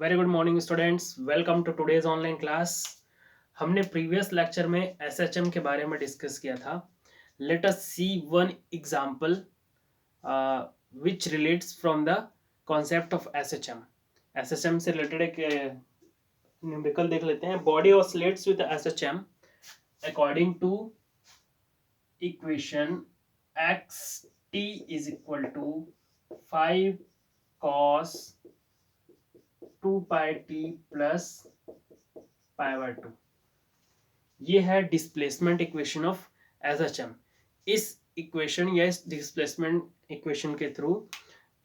Very good morning students, welcome to today's online class. हमने previous lecture में SHM के बारे में डिस्कस किया था। Let us see one example which relates from the concept of SHM. SHM से related एक न्यूमेरिकल देख लेते हैं। Body oscillates with SHM according to equation x t is equal to 5 cos 2 pi t plus pi by 2। ये है displacement equation of SHM. इस equation या इस डिस्प्लेसमेंट इक्वेशन के थ्रू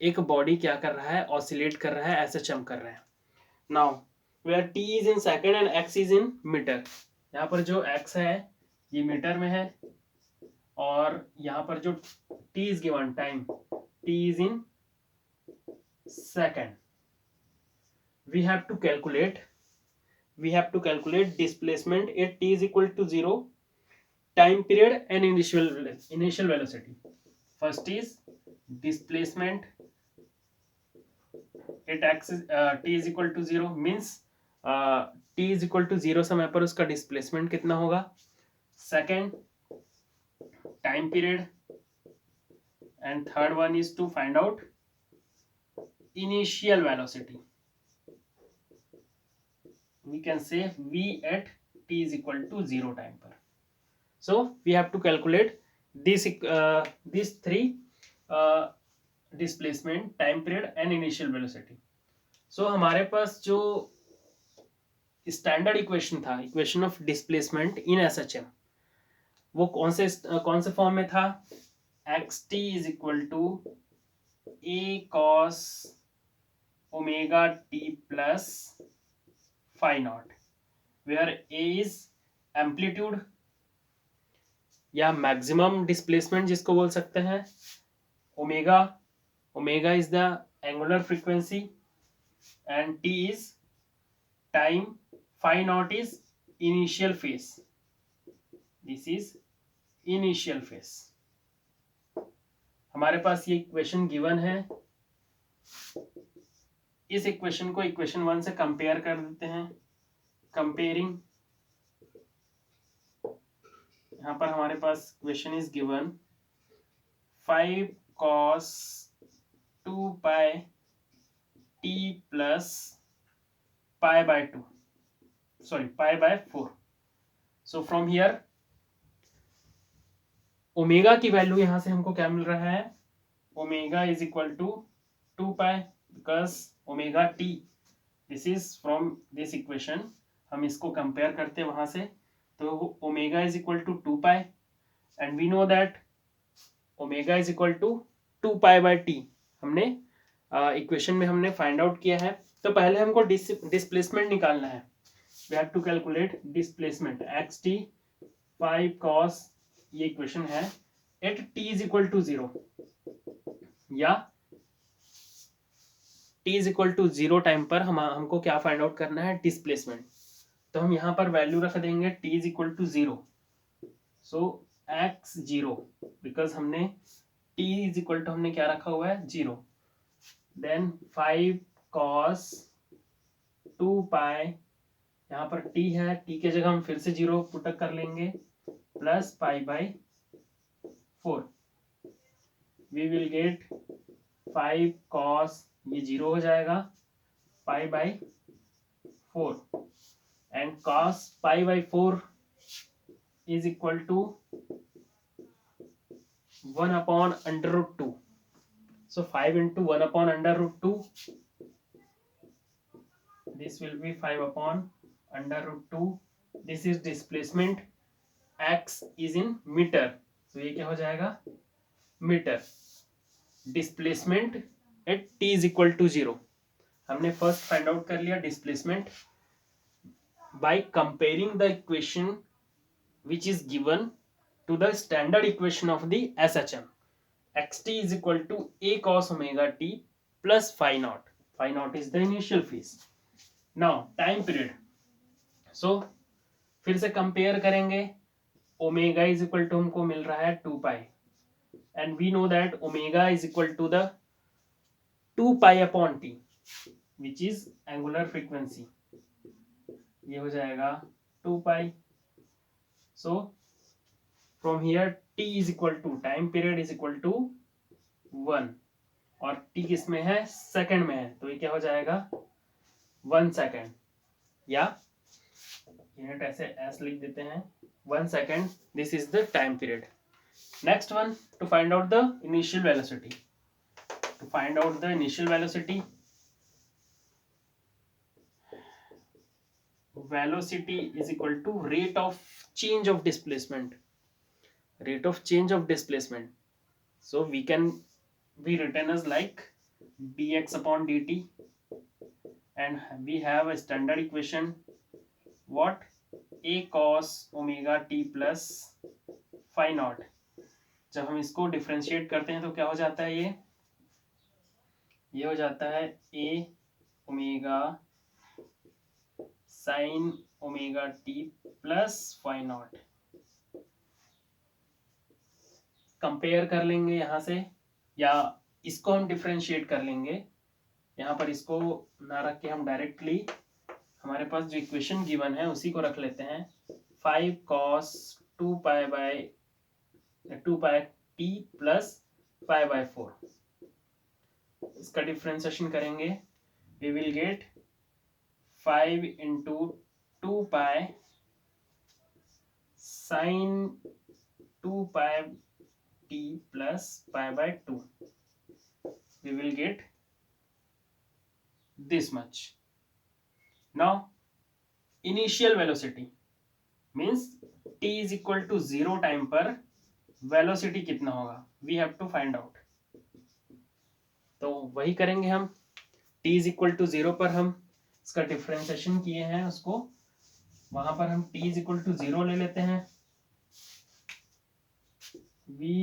एक बॉडी क्या कर रहा है, ऑसिलेट कर रहा है, एसएचएम कर रहा है। Now where t is in second and x is in metre. यहाँ पर जो एक्स है ये मीटर में है और यहाँ पर जो t is given time, t is in second. We have to calculate displacement at t is equal to 0, time period and initial velocity. First is displacement at x is t is equal to 0 means t is equal to 0 समय पर उसका displacement कितना होगा. Second, time period, and third one is to find out initial velocity. We can say v at t is equal to 0 time पर. So we have to calculate these three displacement, time period and initial velocity. So हमारे पास जो standard equation था, equation of displacement in SHM, वो कौन से form में था. X t is equal to A cos omega t plus phi naught, where A is amplitude या मैक्सिमम डिस्प्लेसमेंट जिसको बोल सकते हैं. Omega is the angular frequency and t is time, phi naught is initial phase. This is initial phase. हमारे पास ये equation given है. इस इक्वेशन को इक्वेशन 1 से कंपेयर कर देते हैं. कंपेयरिंग, यहाँ पर हमारे पास equation is given 5 cos 2 pi t plus pi by 2, sorry pi by 4. So from here omega की वैल्यू यहाँ से हमको क्या मिल रहा है. Omega is equal to 2 pi because omega t, this is from this equation. हम इसको कंपेयर करते हैं वहां से, तो omega is equal to 2 pi and we know that omega is equal to 2 pi by T. हमने इक्वेशन में हमने फाइंड आउट किया है. तो पहले हमको डिस्प्लेसमेंट निकालना है. We have to calculate displacement x t 5 cos, ये इक्वेशन है, at t is equal to 0 या t is equal to 0 time पर हमको क्या फाइंड आउट करना है, डिस्प्लेसमेंट. तो हम यहाँ पर वैल्यू रख देंगे t is equal to 0. So x 0 because हमने टी इज इक्वल टू हमने क्या रखा हुआ है, 0. देन 5 cos 2 पाई, यहाँ पर टी है, टी के जगह हम फिर से 0 पुटअप कर लेंगे, plus pi by 4. We will get 5 cos, ये 0 हो जाएगा, pi by 4 and cos pi by 4 is equal to 1 upon under root 2. So 5 into 1 upon under root 2. This will be 5 upon under root 2. This is displacement. X is in meter. So ये क्या हो जाएगा, metre. Displacement at t is equal to 0. हमने first find out कर लिया displacement by comparing the equation which is given to the standard equation of the SHM. xt is equal to a cos omega t plus phi naught. Phi naught is the initial phase. Now time period. So फिर से compare करेंगे. Omega is equal to हमको मिल रहा है 2 pi and we know that omega is equal to the 2 pi upon t. Which is angular frequency, ये हो जाएगा 2 pi. So from here t is equal to time period is equal to 1, और t किस में है, second में है, तो ये क्या हो जाएगा 1 सेकंड, या यूनिट ऐसे एस लिख देते हैं 1 second, this is the time period. Next one, to find out the initial velocity, to find out the initial velocity, velocity is equal to rate of change of displacement, rate of change of displacement. So we can be written as like dx upon dt, and we have a standard equation, what, a cos omega t plus phi naught। जब हम इसको differentiate करते हैं तो क्या हो जाता है, ये हो जाता है a omega sine omega t plus phi naught. Compare कर लेंगे यहाँ से, या इसको हम डिफरेंशिएट कर लेंगे, यहाँ पर इसको ना रख के हम डायरेक्टली हमारे पास जो इक्वेशन गिवन है उसी को रख लेते हैं, 5 cos 2 पाई टी प्लस 5/4। इसका डिफरेंशिएशन करेंगे, we will get 5 into 2 pi sin 2 pi t plus pi/2, we will get this much. Now initial velocity means t is equal to 0 time पर velocity कितना होगा, we have to find out। तो वही करेंगे हम, t is equal to 0 पर हम इसका डिफरेंशिएशन किए हैं, उसको वहां पर हम t is equal to 0 ले लेते हैं, v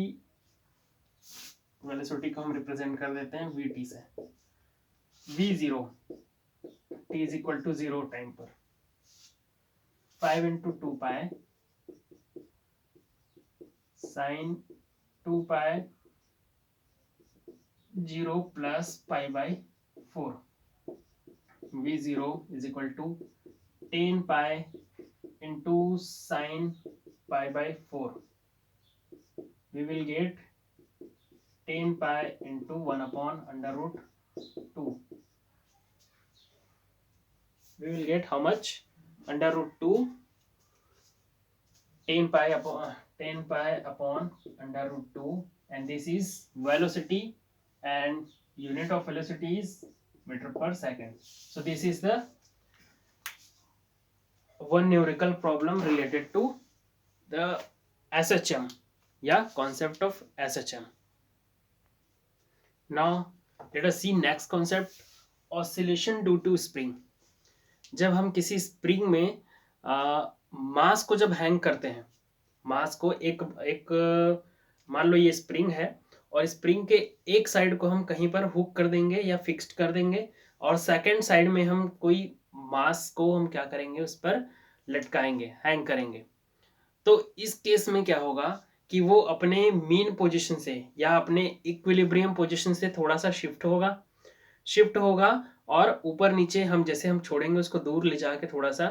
वेलोसिटी को हम रिप्रेजेंट कर देते हैं vt से, v0 t is equal to 0 time पर 5 into 2 pi sin 2 pi 0 plus pi/4, v0 is equal to 10 pi into sin pi/4, we will get 10 pi into 1 upon under root 2, we will get how much, under root 2, 10 pi upon under root 2, and this is velocity, and unit of velocity is meter per second. So this is the one numerical problem related to the SHM, yeah, concept of SHM. Now let us see next concept, oscillation due to spring। जब हम किसी spring में मास को जब hang करते हैं, मास को एक मान लो ये स्प्रिंग है, और स्प्रिंग के एक साइड को हम कहीं पर हुक कर देंगे या फिक्स्ड कर देंगे, और सेकंड साइड में हम कोई मास को हम क्या करेंगे, उस पर लटकाएंगे, हैंग करेंगे। तो इस केस में क्या होगा कि वो अपने मीन पोजीशन से या अपने इक्विलिब्रियम पोजीशन से थोड़ा सा शिफ्ट होगा, और ऊपर नीचे हम जैसे हम छोड़ेंगे उसको दूर ले जाके थोड़ा सा,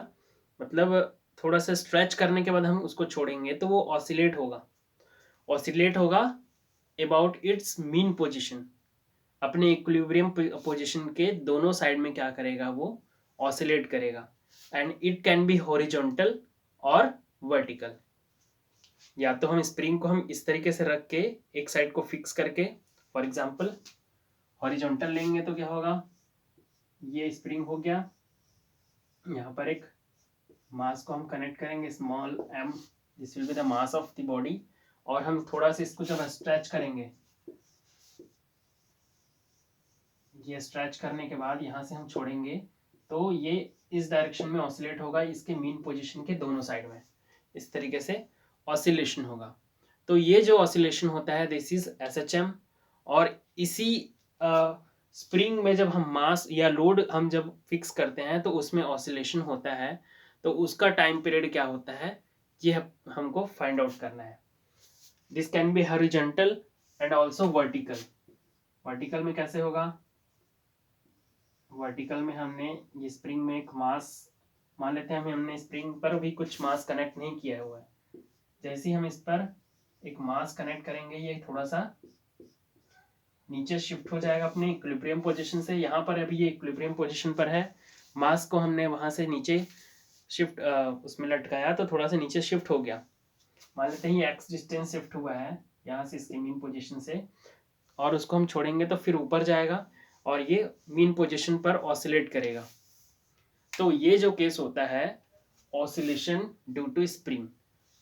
मतलब थोड़ा सा स्ट्रेच करने के बाद हम उसको छोड़ेंगे, तो वो ऑसिलेट होगा अबाउट इट्स मीन पोजीशन, अपने इक्विलिब्रियम पोजीशन के दोनों साइड में क्या करेगा, वो ऑसिलेट करेगा, and it can be horizontal और वर्टिकल। या तो हम स्प्रिंग को हम इस तरीके से रख के एक साइड को फिक्स करके, फॉर एग्जांपल हॉरिजॉन्टल लेंगे तो क्या होगा, ये स्प्रिंग हो गया, यहाँ पर एक मास को हम कनेक्ट करेंगे, small m, this will be the mass of the body, और हम थोड़ा सा इसको जब स्ट्रेच करेंगे, ये स्ट्रेच करने के बाद यहाँ से हम छोड़ेंगे, तो ये इस डायरेक्शन में ऑसिलेट होगा, इसके मीन पोजीशन के दोनों साइड में इस तरीके से ऑसिलेशन होगा। तो ये जो ऑसिलेशन होता है, दिस इज SHM। और इसी स्प्रिंग में जब हम मास या लोड हम जब फिक्स करते हैं तो उसमें ऑसिलेशन होता है, तो उसका टाइम पीरियड क्या होता है, ये हमको फाइंड आउट करना है। This can be horizontal and also vertical. Vertical में कैसे होगा, वर्टिकल में हमने ये स्प्रिंग में एक मास मान लेते हैं, हमने स्प्रिंग पर भी कुछ मास कनेक्ट नहीं किया हुआ है। जैसे ही हम इस पर एक मास कनेक्ट करेंगे, ये थोड़ा सा नीचे शिफ्ट हो जाएगा अपने इक्विलिब्रियम पोजीशन से। यहाँ पर अभी ये इक्विलिब्रियम पोजीशन पर है, मास को हमने वहां से नीचे शिफ्ट उसमें लटकाया तो थोड़ा सा नीचे शिफ्ट हो गया। मान लेते हैं ये एक्स डिस्टेंस शिफ्ट हुआ है यहाँ से इसके मीन पोजीशन से, और उसको हम छोड़ेंगे तो फिर ऊपर जाएगा और ये मीन पोजीशन पर ऑसिलेट करेगा। तो ये जो केस होता है ऑसिलेशन ड्यू टू स्प्रिंग,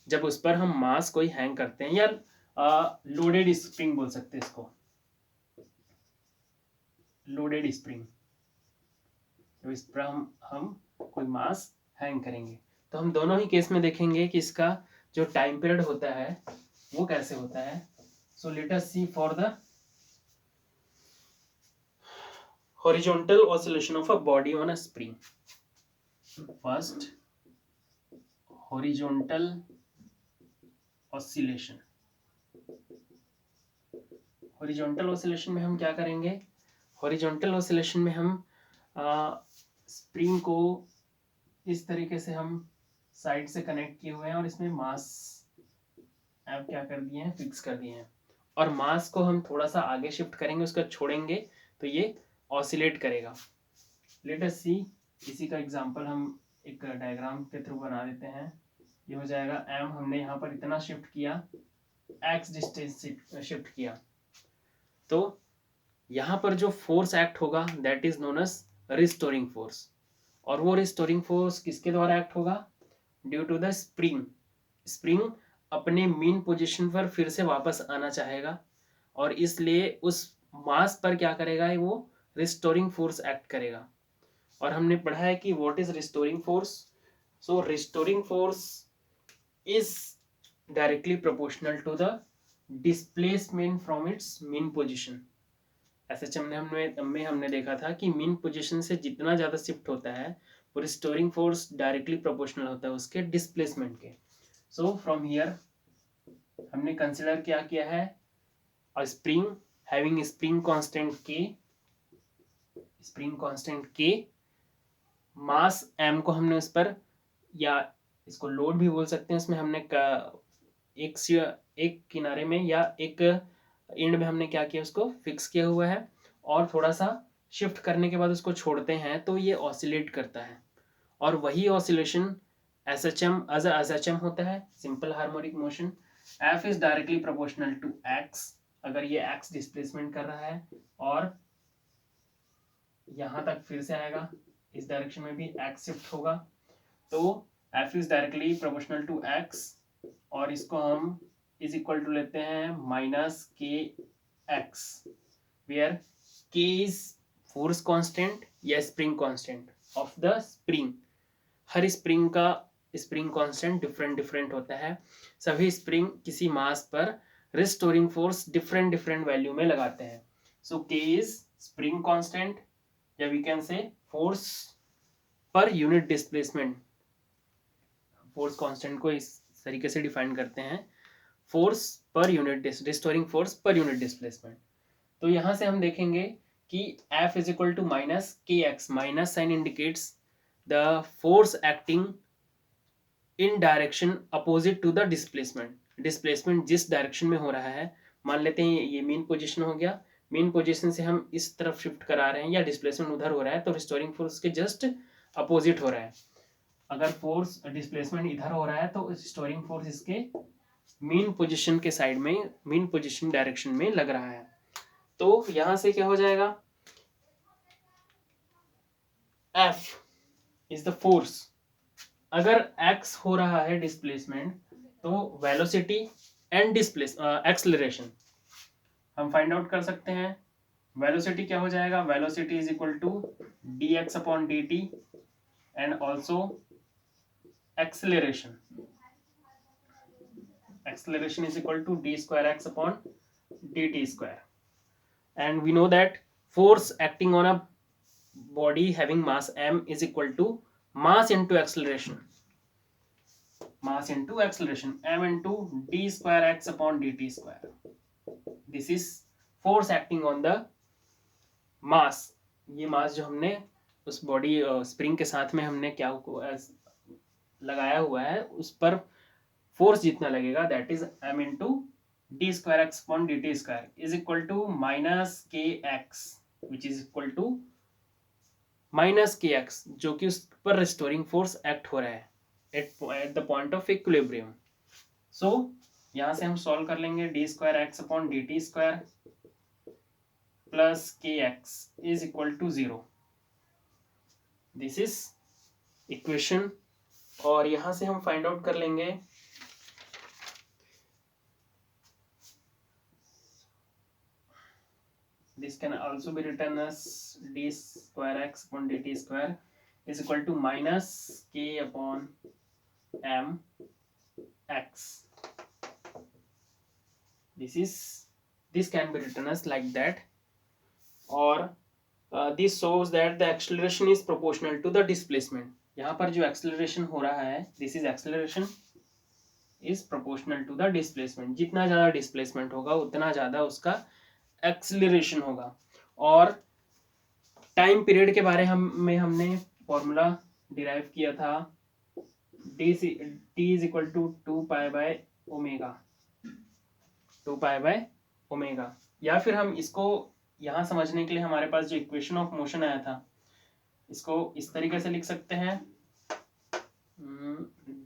जब उस पर हम मास कोई हैंग करते हैं, या लोडेड स्प्रिंग बोल सकते हैं इसको, लोडेड स्प्रिंग। जब इस पर हम कोई मास हैंग करेंगे तो हम दोनों ही केस में देखेंगे कि इसका जो टाइम पीरियड होता है वो कैसे होता है। So let us see for the horizontal oscillation of a body on a spring. First, horizontal oscillation. horizontal oscillation में हम क्या करेंगे? horizontal oscillation में हम स्प्रिंग को इस तरीके से हम साइड से कनेक्ट किए हुए हैं और इसमें मास अब क्या कर दिए हैं, फिक्स कर दिए हैं, और मास को हम थोड़ा सा आगे शिफ्ट करेंगे, उसका छोड़ेंगे तो ये ऑसिलेट करेगा। लेट अस सी, इसी का एग्जांपल हम एक डायग्राम के थ्रू बना देते हैं। ये हो जाएगा एम, हमने यहाँ पर इतना शिफ्ट किया, एक्स डिस्टेंस शिफ्ट किया, तो यहाँ पर जो फोर्स एक्ट होगा that is known as restoring force. और वो रिस्टोरिंग फोर्स किसके द्वारा एक्ट होगा? Due to the spring. Spring अपने मीन पोजीशन पर फिर से वापस आना चाहेगा और इसलिए उस मास पर क्या करेगा, वो रिस्टोरिंग फोर्स एक्ट करेगा। और हमने पढ़ा है कि what is restoring force. So restoring force is directly proportional to the displacement from its mean position. SHM में हमने देखा था कि मीन पोजीशन से जितना ज्यादा शिफ्ट होता है वो रिस्टोरिंग फोर्स डायरेक्टली प्रोपोर्शनल होता है उसके डिस्प्लेसमेंट के। सो फ्रॉम हियर हमने कंसिडर क्या किया है, अ स्प्रिंग हैविंग स्प्रिंग कांस्टेंट के, स्प्रिंग कांस्टेंट के, मास एम को हमने उस पर, या इसको लोड भी बोल सकते हैं, इसमें हमने एक किनारे में या एक एंड में हमने क्या किया, उसको फिक्स किया हुआ है, और थोड़ा सा शिफ्ट करने के बाद उसको छोड़ते हैं तो ये ऑसिलेट करता है। और वही ऑसिलेशन एसएचएम होता है, simple harmonic motion. F is directly proportional to x, अगर ये एक्स डिस्प्लेसमेंट कर रहा है और यहां तक फिर से आएगा, इस डायरेक्शन में भी एक्स शिफ्ट होगा, तो F is directly proportional to x, और इसको हम इज इक्वल टू लेते हैं minus k x, where k is force constant या spring constant of the spring. हर स्प्रिंग का स्प्रिंग कांस्टेंट डिफरेंट डिफरेंट होता है। सभी स्प्रिंग किसी मास पर restoring force different different value में लगाते हैं। So k is spring constant, या we can say force per unit displacement. Force constant को इस तरीके से डिफाइन करते हैं, force per unit restoring force per unit displacement. तो यहां से हम देखेंगे कि F is equal to minus k x, minus sine indicates the force acting in direction opposite to the displacement. Displacement जिस डायरेक्शन में हो रहा है, मान लेते हैं ये मीन पोजीशन हो गया, मीन पोजीशन से हम इस तरफ शिफ्ट करा रहे हैं या डिस्प्लेसमेंट उधर हो रहा है, तो रिस्टोरिंग फोर्स के जस्ट अपोजिट हो रहा है। अगर फोर्स डिस्प्लेसमेंट इधर हो रहा है तो रिस्टोरिंग फोर्स इसके मीन पोजीशन के साइड में, मीन पोजीशन डायरेक्शन में लग रहा है। तो यहां से क्या हो जाएगा, F इज द फोर्स। अगर x हो रहा है डिस्प्लेसमेंट, तो वेलोसिटी एंड एक्सलरेशन हम फाइंड आउट कर सकते हैं। वेलोसिटी क्या हो जाएगा, velocity is equal to dx upon dt, and also acceleration, acceleration is equal to d square x upon dt square. And we know that force acting on a body having mass m is equal to mass into acceleration, mass into acceleration, m into d square x upon dt square. This is force acting on the mass. ये मास जो हमने उस body spring के साथ में हमने क्या लगाया हुआ है उस पर फोर्स जितना लगेगा that is m into d square x upon d t square is equal to minus k x which is equal to minus k x, जो कि उस पर रिस्टोरिंग फोर्स एक्ट हो रहा है at the point of equilibrium. So यहां से हम सॉल्व कर लेंगे d square x upon d t square plus k x is equal to 0। This is equation. और यहां से हम फाइंड आउट कर लेंगे this can also be written as d square x upon dt square is equal to minus k upon m x. This can be written as like that, or this shows that the acceleration is proportional to the displacement. यहाँ पर जो acceleration हो रहा है this is acceleration is proportional to the displacement. जितना ज़्यादा displacement होगा उतना ज़्यादा उसका एक्सीलरेशन होगा। और टाइम पीरियड के बारे में हमने फॉर्मूला डिराइव किया था T is equal to 2 by omega. या फिर हम इसको यहाँ समझने के लिए हमारे पास जो इक्वेशन ऑफ मोशन आया था इसको इस तरीके से लिख सकते हैं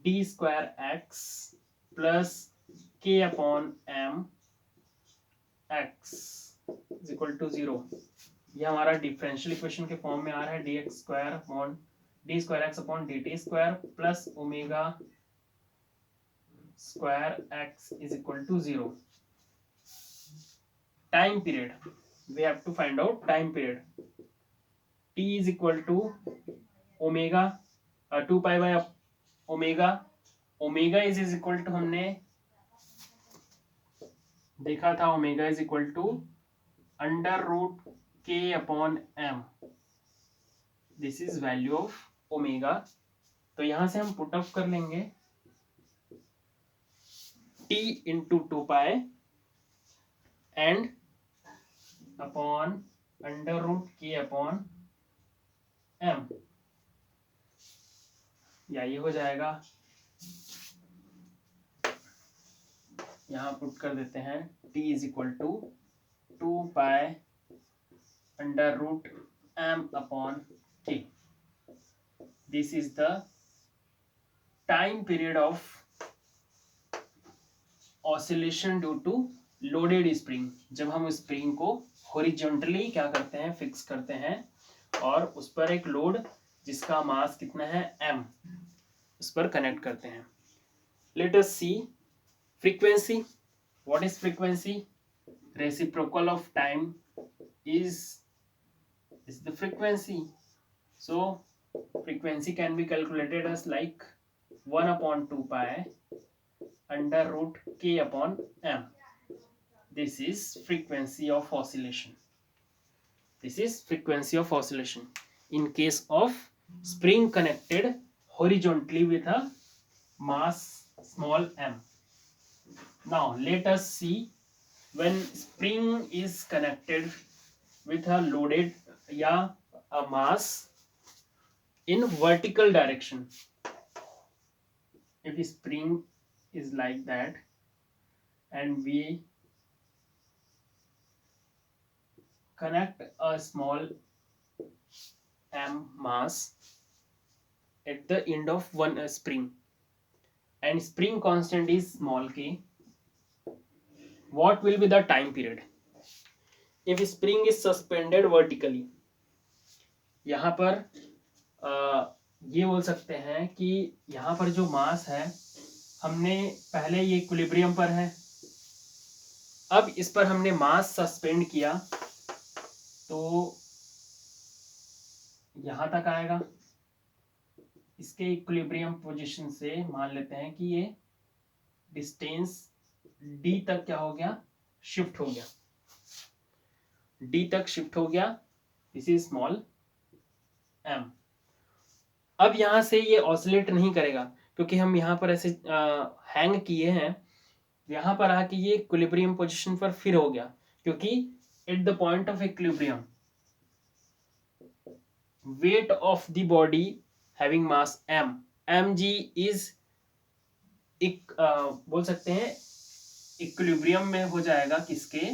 d square x plus k upon m x is equal to 0। ये हमारा डिफरेंशियल इक्वेशन के फॉर्म में आ रहा है d square x upon d t square plus omega square x is equal to 0। Time period, we have to find out time period. T is equal to omega 2 pi by omega is equal to हमने देखा था omega is equal to under root के upon m. This is value of omega. तो यहां से हम put up कर लेंगे t into 2 pi and upon under root के अपॉन एम, या ये हो जाएगा, यहां पुट कर देते हैं t is equal to 2 pi under root m upon k। This is the time period of oscillation due to loaded spring. जब हम स्प्रिंग को हॉरिजॉन्टली क्या करते हैं, फिक्स करते हैं और उस पर एक लोड जिसका मास कितना है m उस पर कनेक्ट करते हैं। Let us see frequency. What is frequency? Reciprocal of time is the frequency. So frequency can be calculated as like 1 upon 2 pi under root k upon m. This is frequency of oscillation. This is frequency of oscillation in case of spring connected horizontally with a mass small m. Now let us see when spring is connected with a loaded a mass in vertical direction. If spring is like that and we connect a small m mass at the end of one spring and spring constant is small k, what will be the time period if spring is suspended vertically? यहाँ पर ये बोल सकते हैं कि यहाँ पर जो मास है हमने पहले ये इक्विलिब्रियम पर है, अब इस पर हमने मास सस्पेंड किया तो यहाँ तक आएगा। इसके इक्विलिब्रियम पोजीशन से मान लेते हैं कि ये डिस्टेंस d तक क्या हो गया, शिफ्ट हो गया, d तक शिफ्ट हो गया। This is small m। अब यहां से ये ऑसिलेट नहीं करेगा क्योंकि हम यहां पर ऐसे हैंग किए हैं, यहां पर आके ये इक्विलिब्रियम पोजीशन पर फिर हो गया क्योंकि eight the point of equilibrium weight of the body having mass m, mg is बोल सकते हैं इक्विलिब्रियम में हो जाएगा किसके,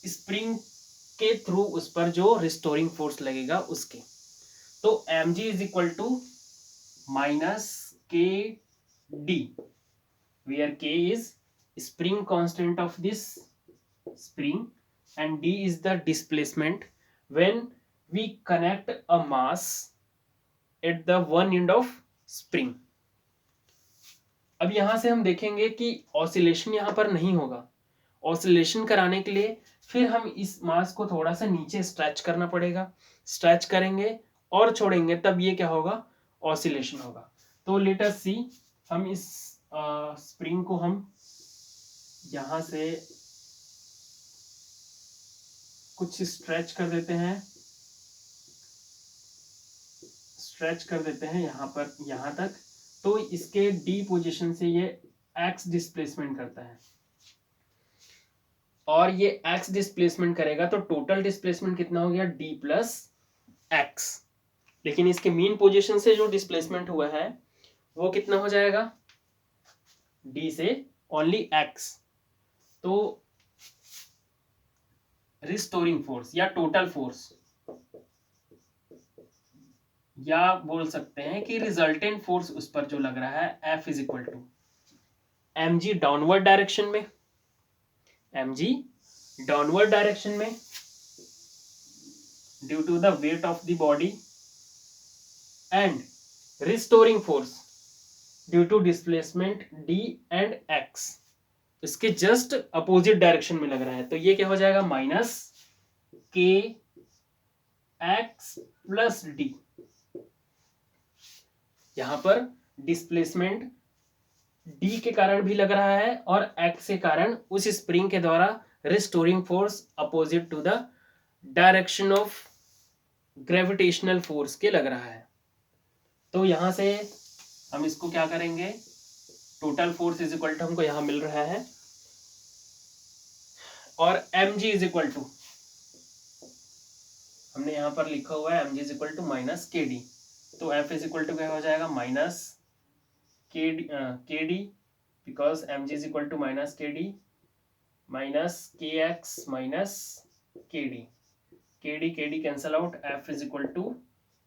स्प्रिंग के थ्रू उस पर जो रिस्टोरिंग फोर्स लगेगा उसके। तो mg is equal to minus k d, where k is spring constant of this spring and d is the displacement when we connect a mass at the one end of spring। अब यहां से हम देखेंगे कि oscillation यहां पर नहीं होगा। ऑसिलेशन कराने के लिए फिर हम इस मास को थोड़ा सा नीचे स्ट्रेच करना पड़ेगा, स्ट्रेच करेंगे और छोड़ेंगे, तब ये क्या होगा, ऑसिलेशन होगा। तो लेट अस सी, हम इस स्प्रिंग को हम यहां से कुछ स्ट्रेच कर देते हैं, स्ट्रेच कर देते हैं यहां पर यहां तक। तो इसके डी पोजीशन से ये एक्स डिस्प्लेसमेंट करता है और ये एक्स डिस्प्लेसमेंट करेगा तो टोटल डिस्प्लेसमेंट कितना हो गया, डी प्लस एक्स। लेकिन इसके मीन पोजीशन से जो डिस्प्लेसमेंट हुआ है वो कितना हो जाएगा, डी से ओनली एक्स। तो रिस्टोरिंग फोर्स या टोटल फोर्स या बोल सकते हैं कि रिजल्टेंट फोर्स उस पर जो लग रहा है F is equal to m g downward direction में, एम जी डाउनवर्ड डायरेक्शन में due to the weight of the body and restoring force due to displacement D and X इसके जस्ट अपोजिट डायरेक्शन में लग रहा है। तो ये क्या हो जाएगा, minus k x plus D. यहां पर डिस्प्लेसमेंट डी के कारण भी लग रहा है और एक्स के कारण उस स्प्रिंग के द्वारा restoring force opposite to the direction of gravitational force के लग रहा है। तो यहां से हम इसको क्या करेंगे, total force is equal to हमको यहां मिल रहा है और m g is equal to हमने यहां पर लिखा हुआ है m g is equal to minus k d. तो एफ इज इक्वल टू क्या हो जाएगा, minus k d because m g is equal to minus k d minus k x minus k d cancel out, F is equal to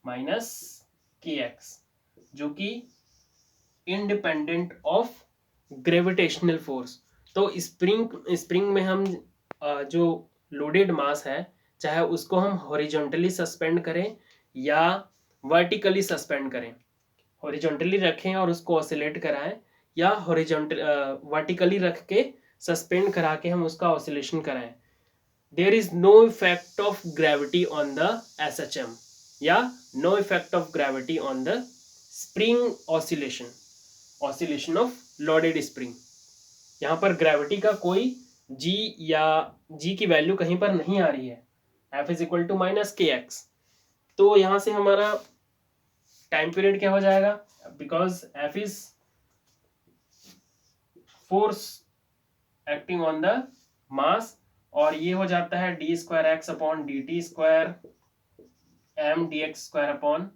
minus k x जो कि independent of gravitational force. तो spring में हम जो loaded मास है चाहे उसको हम हॉरिजॉन्टली सस्पेंड करें या वर्टिकली सस्पेंड करें, हॉरिजॉन्टली रखें और उसको ऑसिलेट कराएं या वर्टिकली रख के सस्पेंड करा के हम उसका ऑसिलेशन कराएं, there is no effect of gravity on the SHM या no effect of gravity on the spring oscillation of loaded spring. यहाँ पर ग्रेविटी का कोई जी या जी की वैल्यू कहीं पर नहीं आ रही है, F is equal to minus k x. तो यहाँ से हमारा टाइम पीरियड क्या हो जाएगा, because F is force acting on the mass और ये हो जाता है d square x upon d t square m d x square upon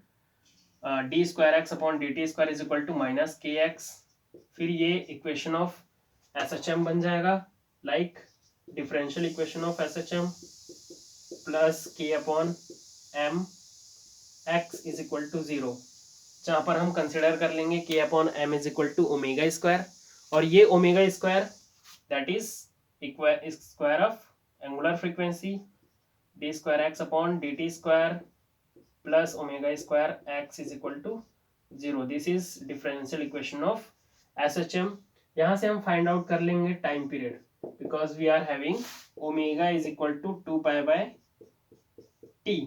d square x upon d t square is equal to minus k x. फिर ये equation of SHM बन जाएगा like differential equation of SHM plus k upon m x is equal to 0, जहां पर हम consider कर लेंगे k upon m is equal to omega square और ये omega square that is square of angular frequency d square x upon d t square plus omega square x is equal to 0। This is differential equation of SHM। यहाँ से हम find out कर लेंगे time period because we are having omega is equal to 2 pi by T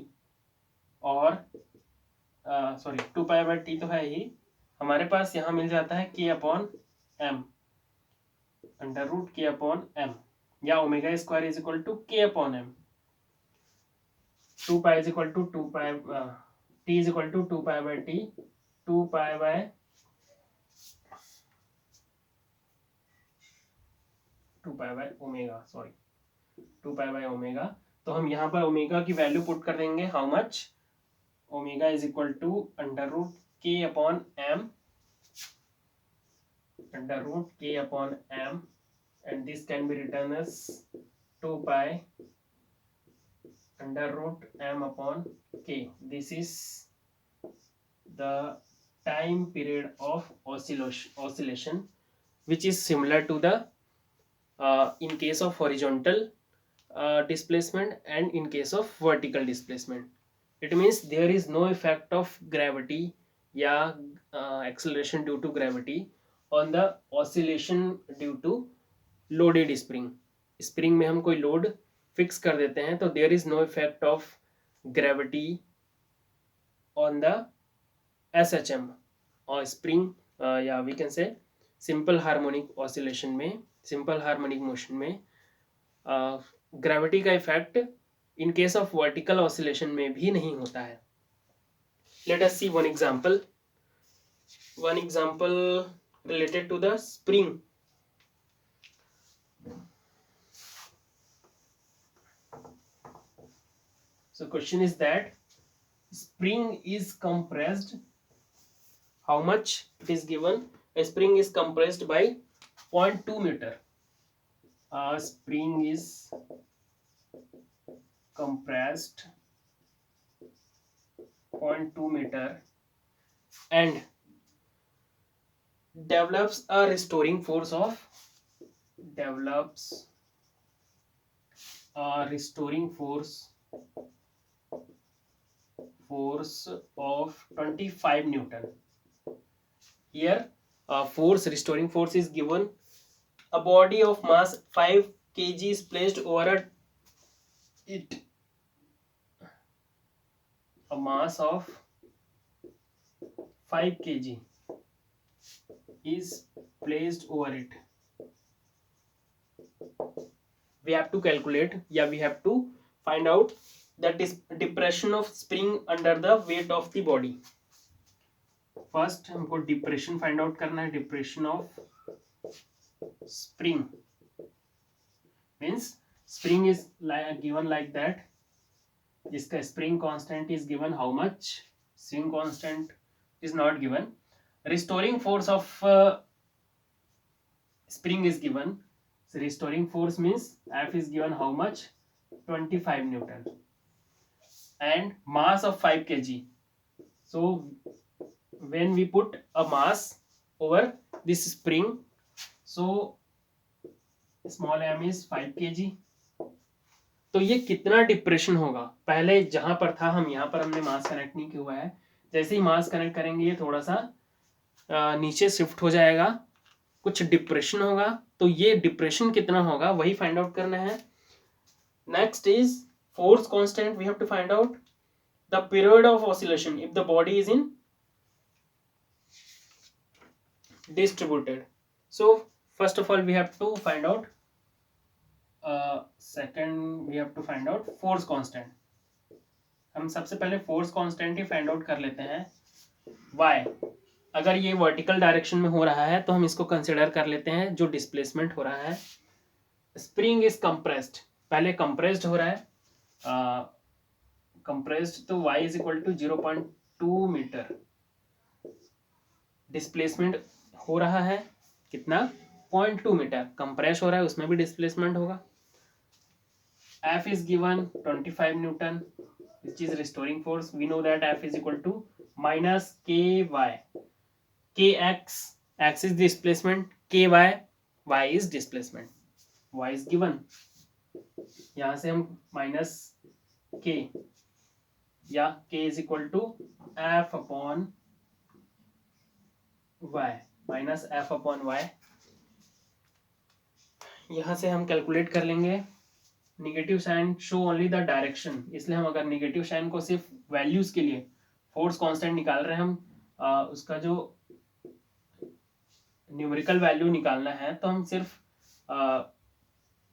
और sorry 2 pi by T तो है ही, हमारे पास यहाँ मिल जाता है K upon M under root के अपॉन एम या omega square is equal to K upon M. 2 pi is equal to 2 pi T is equal to 2 pi by T 2 pi by 2 pi by omega sorry 2 pi by omega. तो हम यहाँ पर omega की value put कर देंगे how much omega is equal to under root k upon m, under root k upon m, and this can be written as 2 pi under root m upon k. This is the time period of oscillation which is similar to the in case of horizontal displacement and in case of vertical displacement. It means there is no effect of gravity या acceleration due to gravity on the oscillation due to loaded spring. Spring में हम कोई load fix कर देते हैं तो there is no effect of gravity on the SHM और spring या we can say simple harmonic oscillation में, सिंपल हार्मोनिक मोशन में ग्रेविटी का effect in case of vertical oscillation में भी नहीं होता है. Let us see one example related to the spring. So question is that spring is compressed, how much it is given? A spring is compressed by 0.2 meter. A spring is compressed 0.2 meter and develops a restoring force of 25 Newton. Here restoring force is given. A body of mass 5 kg is placed over it. A mass of 5 kg is placed over it. We have to calculate, we have to find out that is depression of spring under the weight of the body. First हमको depression find out करना है. Depression of spring means spring is given like that. इसका spring constant is given how much? Swing constant is not given. Restoring force of spring is given. So restoring force means F is given how much? 25 Newton. And mass of 5 kg. So when we put a mass over this spring, so small m is 5 kg. तो ये कितना depression होगा? पहले जहां पर था हम यहाँ पर हमने मास कनेक्ट नहीं किया हुआ है. जैसे ही मास कनेक्ट करेंगे ये थोड़ा सा नीचे शिफ्ट हो जाएगा, कुछ डिप्रेशन होगा. तो ये डिप्रेशन कितना होगा वही फाइंड आउट करना है. Next is force constant. We have to find out the period of oscillation if the body is in distributed. So first of all we have to find out second we have to find out force constant. हम सबसे पहले force constant ही find out कर लेते हैं. y अगर ये vertical direction में हो रहा है तो हम इसको कंसिडर कर लेते हैं जो डिस्प्लेसमेंट हो रहा है. स्प्रिंग इज कंप्रेस्ड, पहले कंप्रेस्ड हो रहा है, कंप्रेस्ड तो y is equal to 0.2 metre. Displacement हो रहा है कितना? 0.2 मीटर. कंप्रेस हो रहा है उसमें भी डिस्प्लेसमेंट होगा. F is given 25 Newton which is restoring force. We know that F is equal to minus ky. Kx, x is displacement, ky, y is displacement. Y is given. यहाँ से हम minus k या k is equal to F upon y minus F upon y. यहाँ से हम calculate कर लेंगे. Negative sign show only the direction, इसलिए हम अगर निगेटिव साइन को सिर्फ वैल्यूज के लिए फोर्स कांस्टेंट निकाल रहे हैं, हम उसका जो न्यूमेरिकल वैल्यू निकालना है तो हम सिर्फ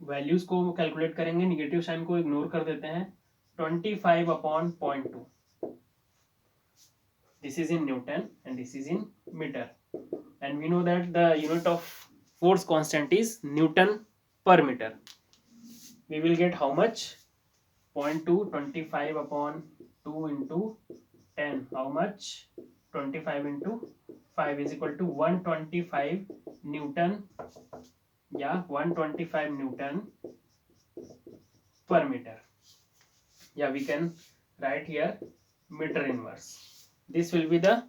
वैल्यूज को कैलकुलेट करेंगे, निगेटिव साइन को इग्नोर कर देते हैं. 25 upon 0.2. This is in Newton and this is in meter. And we know that the unit of force constant is Newton per meter. We will get how much? 0.2, 25 upon 2 into 10, how much? 25 into 5 is equal to 125 Newton या 125 Newton per meter. Yeah, we can write here meter inverse. This will be the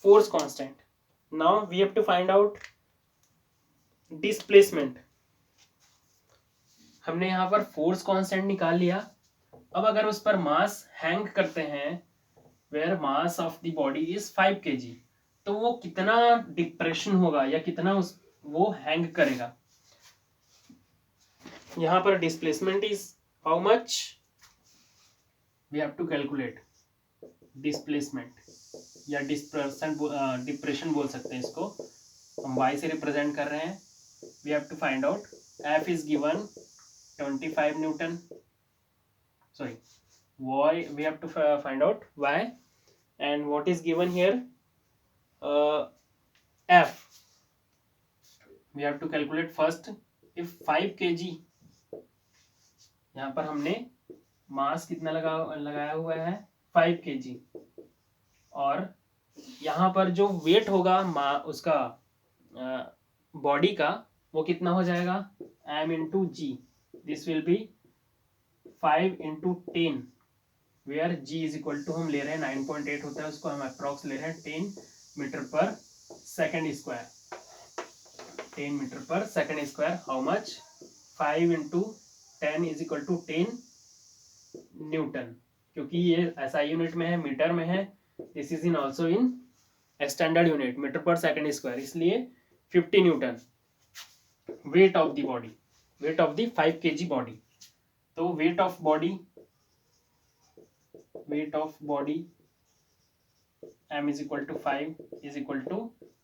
force constant. Now we have to find out displacement. हमने यहाँ पर force constant निकाल लिया. अब अगर उस पर मास हैंग करते हैं, where mass of the body is 5 kg, तो वो कितना डिप्रेशन होगा या कितना वो हैंग करेगा. यहाँ पर displacement is how much, we have to calculate displacement या डिप्रेशन बोल सकते हैं इसको. हम y से रिप्रेजेंट कर रहे हैं. We have to find out F is given 25 Newton. Sorry, y we have to find out y, and what is given here? F. We have to calculate first. If 5 kg, यहाँ पर हमने मास कितना लगाया हुआ है 5 kg, और यहाँ पर जो वेट होगा उसका बॉडी का, वो कितना हो जाएगा m into g. This will be 5 into 10, where g is equal to, हम ले रहे हैं 9.8 होता है, उसको हम अप्रॉक्स ले रहे हैं 10 metre per second square. 10 metre per second square, how much? 5 into 10 is equal to 10 newton. क्योंकि ये ऐसा यूनिट में है, मीटर में है. This is in also in standard unit, metre per second square, इसलिए 50 newton weight of the body, weight of the 5 kg body. तो weight of body m is equal to 5 is equal to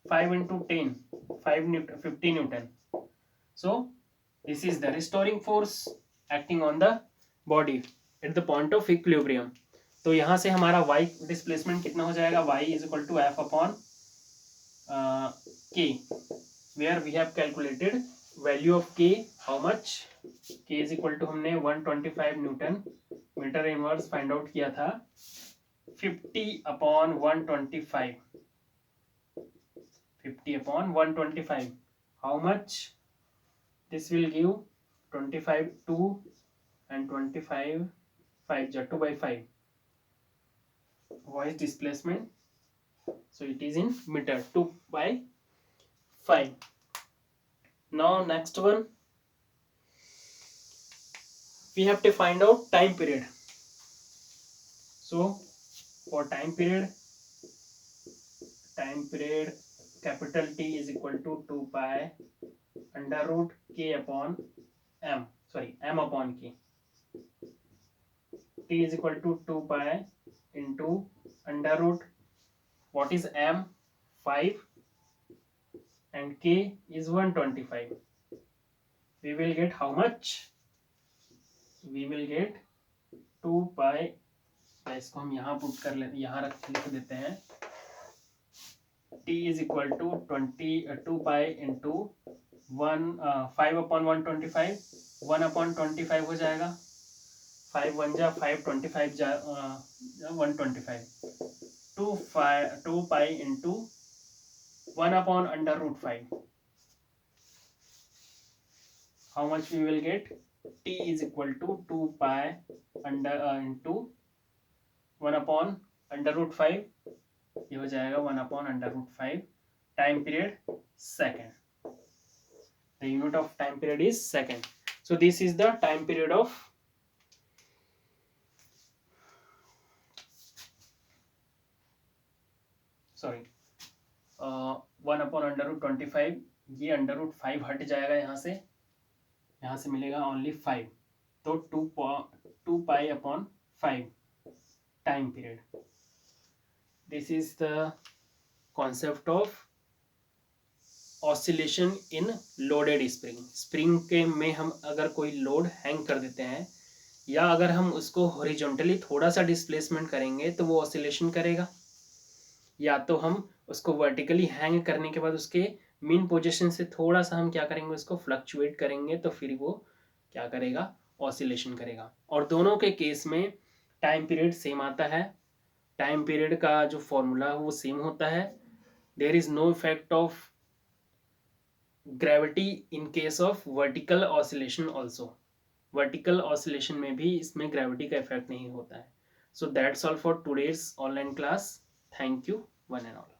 5 into 10, 50 Newton. So this is the restoring force acting on the body at the point of equilibrium. तो यहाँ से हमारा y displacement कितना हो जाएगा? y is equal to f upon k, where we have calculated value of k, how much? k is equal to, हमने 125 newton metre inverse find out किया था. 50 upon 125, 50 upon 125, how much? This will give 25 2 and 25 5 ja 2 by 5. What is displacement? So it is in meter, 2 by 5. Now next one, we have to find out time period. So for time period capital T is equal to 2 pi under root k upon m, sorry, m upon k. T is equal to 2 pi into under root, what is m? 5, and k is 125. We will get how much? We will get 2 pi. इसको हम यहाँ put कर लेते, यहाँ लिख देते हैं. T is equal to 2 pi into 5 upon 125, 1 upon 25 हो जाएगा. 5 1 जा 5, 25 जा 125. 2 pi into 1 upon under root 5. How much we will get? T is equal to 2 pi into 1 upon under root 5, ये हो जाएगा 1 upon under root 5. Time period second. The unit of time period is second. So this is the time period of sorry 1 upon under root 25. ये under root 5 हट जाएगा यहाँ से मिलेगा only 5. तो 2 pi upon 5 time period. This is the concept of oscillation in loaded spring. Spring के में हम अगर कोई लोड हैंग कर देते हैं, या अगर हम उसको हॉरिजॉन्टली थोड़ा सा डिस्प्लेसमेंट करेंगे तो वो ऑसिलेशन करेगा, या तो हम उसको वर्टिकली हैंग करने के बाद उसके मीन पोजीशन से थोड़ा सा हम क्या करेंगे, उसको फ्लक्चुएट करेंगे, तो फिर वो क्या करेगा, ऑसिलेशन करेगा. और दोनों के केस में टाइम पीरियड सेम आता है. टाइम पीरियड का जो फॉर्मूला है वो सेम होता है. There is no effect of gravity in case of vertical oscillation also. Vertical oscillation में भी इसमें ग्रेविटी का इफेक्ट नहीं होता है. So that's all for today's online class. Thank you one and all.